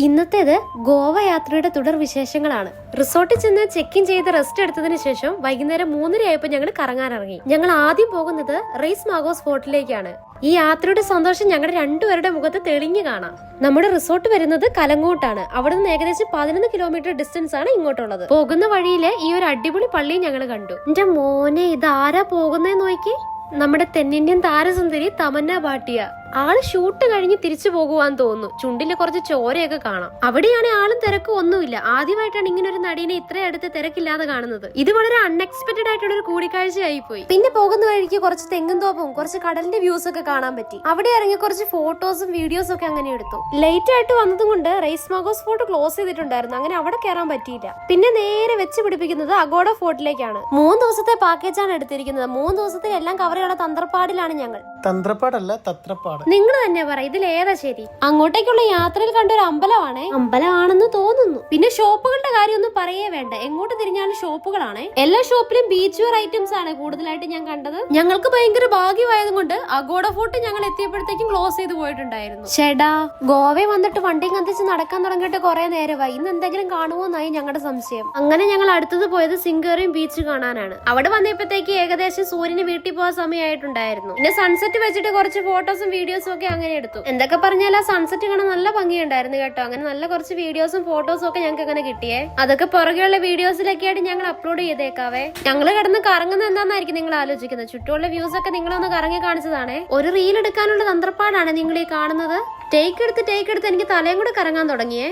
ഇന്നത്തേത് ഗോവ യാത്രയുടെ തുടർ വിശേഷങ്ങളാണ്. റിസോർട്ടിൽ ചെന്ന് ചെക്ക് ഇൻ ചെയ്ത് റെസ്റ്റ് എടുത്തതിന് ശേഷം വൈകുന്നേരം 3:30 ഞങ്ങൾ കറങ്ങാനിറങ്ങി. ഞങ്ങൾ ആദ്യം പോകുന്നത് റെയ്സ് മാഗോസ് ഫോർട്ടിലേക്കാണ്. ഈ യാത്രയുടെ സന്തോഷം ഞങ്ങളുടെ രണ്ടുപേരുടെ മുഖത്ത് തെളിഞ്ഞു കാണാം. നമ്മുടെ റിസോർട്ട് വരുന്നത് കലങ്ങോട്ടാണ്. അവിടെ നിന്ന് ഏകദേശം 11 കിലോമീറ്റർ ഡിസ്റ്റൻസ് ആണ് ഇങ്ങോട്ടുള്ളത്. പോകുന്ന വഴിയില് ഈ ഒരു അടിപൊളി പള്ളിയും ഞങ്ങൾ കണ്ടു. എന്റെ മോനെ, ഇതാരാ പോകുന്നേന്ന് നോക്കി. നമ്മുടെ തെന്നിന്ത്യൻ താരസുന്ദരി തമന്ന ഭാട്ടിയ. ആള് ഷൂട്ട് കഴിഞ്ഞ് തിരിച്ചു പോകുവാന്ന് തോന്നുന്നു. ചുണ്ടില് കുറച്ച് ചോരയൊക്കെ കാണാം. അവിടെയാണ് ആളും തിരക്കും ഒന്നുമില്ല. ആദ്യമായിട്ടാണ് ഇങ്ങനെ ഒരു നടീനെ ഇത്രയും അടുത്ത് തിരക്കില്ലാതെ കാണുന്നത്. ഇത് വളരെ അൺഎക്സ്പെക്ടഡ് ആയിട്ടുള്ള ഒരു കൂടിക്കാഴ്ചയായി പോയി. പിന്നെ പോകുന്ന വഴിക്ക് കുറച്ച് തെങ്ങും തോപ്പും കുറച്ച് കടലിന്റെ വ്യൂസ് ഒക്കെ കാണാൻ പറ്റി. അവിടെ ഇറങ്ങി കുറച്ച് ഫോട്ടോസും വീഡിയോസും ഒക്കെ അങ്ങനെ എടുത്തു. ലേറ്റ് ആയിട്ട് വന്നതും കൊണ്ട് റെയ്സ് മാഗോസ് ഫോർട്ട് ക്ലോസ് ചെയ്തിട്ടുണ്ടായിരുന്നു. അങ്ങനെ അവിടെ കയറാൻ പറ്റിയില്ല. പിന്നെ നേരെ വെച്ച് പിടിപ്പിക്കുന്നത് അഗോഡ ഫോർട്ടിലേക്കാണ്. 3 ദിവസത്തെ പാക്കേജാണ് എടുത്തിരിക്കുന്നത്. 3 ദിവസത്തെ എല്ലാം കവർ ചെയ്യാനുള്ള തന്ത്രപ്പാടിലാണ് ഞങ്ങൾ. തന്ത്രപ്പാടല്ല, തത്രപ്പാട്. നിങ്ങൾ തന്നെ പറ, ഇതിൽ ഏതാ ശരി? അങ്ങോട്ടേക്കുള്ള യാത്രയിൽ കണ്ട ഒരു അമ്പലമാണെന്ന് തോന്നുന്നു. പിന്നെ ഷോപ്പുകളുടെ കാര്യമൊന്നും പറയേ വേണ്ട. എങ്ങോട്ട് തിരിഞ്ഞാലും ഷോപ്പുകളാണ്. എല്ലാ ഷോപ്പിലും ബീച്ച് വെയർ ഐറ്റംസ് ആണ് കൂടുതലായിട്ട് ഞാൻ കണ്ടത്. ഞങ്ങൾക്ക് ഭയങ്കര ഭാഗ്യമായതുകൊണ്ട് അഗോഡ ഫോർട്ട് ഞങ്ങൾ എത്തിയപ്പോഴത്തേക്കും ക്ലോസ് ചെയ്ത് പോയിട്ടുണ്ടായിരുന്നു. ചേടാ, ഗോവ വന്നിട്ട് വണ്ടി കത്തിച്ച് നടക്കാൻ തുടങ്ങിയിട്ട് കുറെ നേരമായി. ഇന്ന് എന്തെങ്കിലും കാണുമോന്നായി ഞങ്ങളുടെ സംശയം. അങ്ങനെ ഞങ്ങൾ അടുത്തത് പോയത് സിംഗേറിയം ബീച്ച് കാണാനാണ്. അവിടെ വന്നപ്പോഴത്തേക്ക് ഏകദേശം സൂര്യന് വീട്ടിൽ പോകാൻ സമയമായിട്ടുണ്ടായിരുന്നു. പിന്നെ സൺസെറ്റ് വെച്ചിട്ട് കുറച്ച് ഫോട്ടോസും വീഡിയോസും ഒക്കെ അങ്ങനെ എടുത്തു. എന്തൊക്കെ പറഞ്ഞാൽ ആ സൺസെറ്റ് കാണാൻ നല്ല ഭംഗിയുണ്ടായിരുന്നു കേട്ടോ. അങ്ങനെ നല്ല കുറച്ച് വീഡിയോസും ഫോട്ടോസും ഒക്കെ ഞങ്ങൾക്ക് അങ്ങനെ കിട്ടിയേ. അതൊക്കെ പുറകെയുള്ള വീഡിയോസിലൊക്കെ ആയിട്ട് ഞങ്ങൾ അപ്ലോഡ് ചെയ്തേക്കാവേ. ഞങ്ങൾ കിടന്ന് കറങ്ങുന്നത് എന്താന്നായിരിക്കും നിങ്ങൾ ആലോചിക്കുന്നത്. ചുറ്റുമുള്ള വ്യൂസ് ഒക്കെ നിങ്ങളൊന്ന് കറങ്ങി കാണിച്ചതാണേ. ഒരു റീൽ എടുക്കാനുള്ള തന്ത്രപ്പാടാണ് നിങ്ങൾ ഈ കാണുന്നത്. ടേക്ക് എടുത്ത് എനിക്ക് തലയും കൂടെ കറങ്ങാൻ തുടങ്ങിയേ.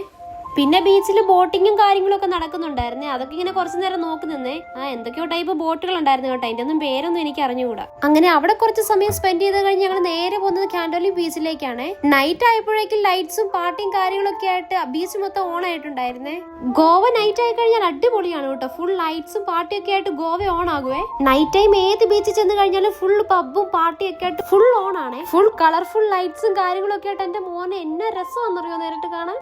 പിന്നെ ബീച്ചിൽ ബോട്ടിങ്ങും കാര്യങ്ങളൊക്കെ നടക്കുന്നുണ്ടായിരുന്നേ. അതൊക്കെ ഇങ്ങനെ കുറച്ചു നേരം നോക്കി നിന്നേ. എന്തൊക്കെയോ ടൈപ്പ് ബോട്ടുകൾ ഉണ്ടായിരുന്നു കേട്ടോ. അതിന്റെ ഒന്നും പേരൊന്നും എനിക്ക് അറിഞ്ഞുകൂടാ. അങ്ങനെ അവിടെ കുറച്ച് സമയം സ്പെൻഡ് ചെയ്ത് കഴിഞ്ഞ് ഞങ്ങൾ നേരെ പോകുന്നത് കാൻഡോലി ബീച്ചിലേക്കാണ്. നൈറ്റ് ആയപ്പോഴേക്കും ലൈറ്റ്സും പാർട്ടിയും കാര്യങ്ങളൊക്കെ ആയിട്ട് ബീച്ച് മൊത്തം ഓൺ ആയിട്ടുണ്ടായിരുന്നേ. ഗോവ നൈറ്റ് ആയി കഴിഞ്ഞാൽ അടിപൊളിയാണ് കേട്ടോ. ഫുൾ ലൈറ്റ്സും പാർട്ടിയൊക്കെ ആയിട്ട് ഗോവ ഓൺ ആകുവേ. നൈറ്റ് ടൈം ഏത് ബീച്ചിൽ ചെന്ന് കഴിഞ്ഞാലും ഫുൾ പബ്ബും പാർട്ടിയൊക്കെ ആയിട്ട് ഫുൾ ഓൺ ആണ്. ഫുൾ കളർഫുൾ ലൈറ്റ്സും കാര്യങ്ങളൊക്കെ ആയിട്ട് എന്റെ മോനെ എന്നെ രസമാണെന്നറിയോ നേരിട്ട് കാണാൻ.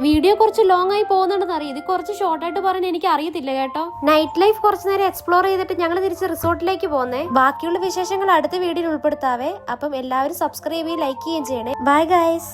വീഡിയോ കുറച്ച് ലോങ് ആയി പോകുന്നുണ്ടെന്ന് അറിയാം. ഇത് കുറച്ച് ഷോർട്ടായിട്ട് പറയാൻ എനിക്ക് അറിയത്തില്ല കേട്ടോ. നൈറ്റ് ലൈഫ് കുറച്ച് നേരം എക്സ്പ്ലോർ ചെയ്തിട്ട് ഞങ്ങൾ തിരിച്ച് റിസോർട്ടിലേക്ക് പോകുന്നേ. ബാക്കിയുള്ള വിശേഷങ്ങൾ അടുത്ത വീഡിയോയിൽ ഉൾപ്പെടുത്താവേ. അപ്പം എല്ലാവരും സബ്സ്ക്രൈബ് ചെയ്യുകയും ലൈക്ക് ചെയ്യുകയും ചെയ്യണേ. Bye guys.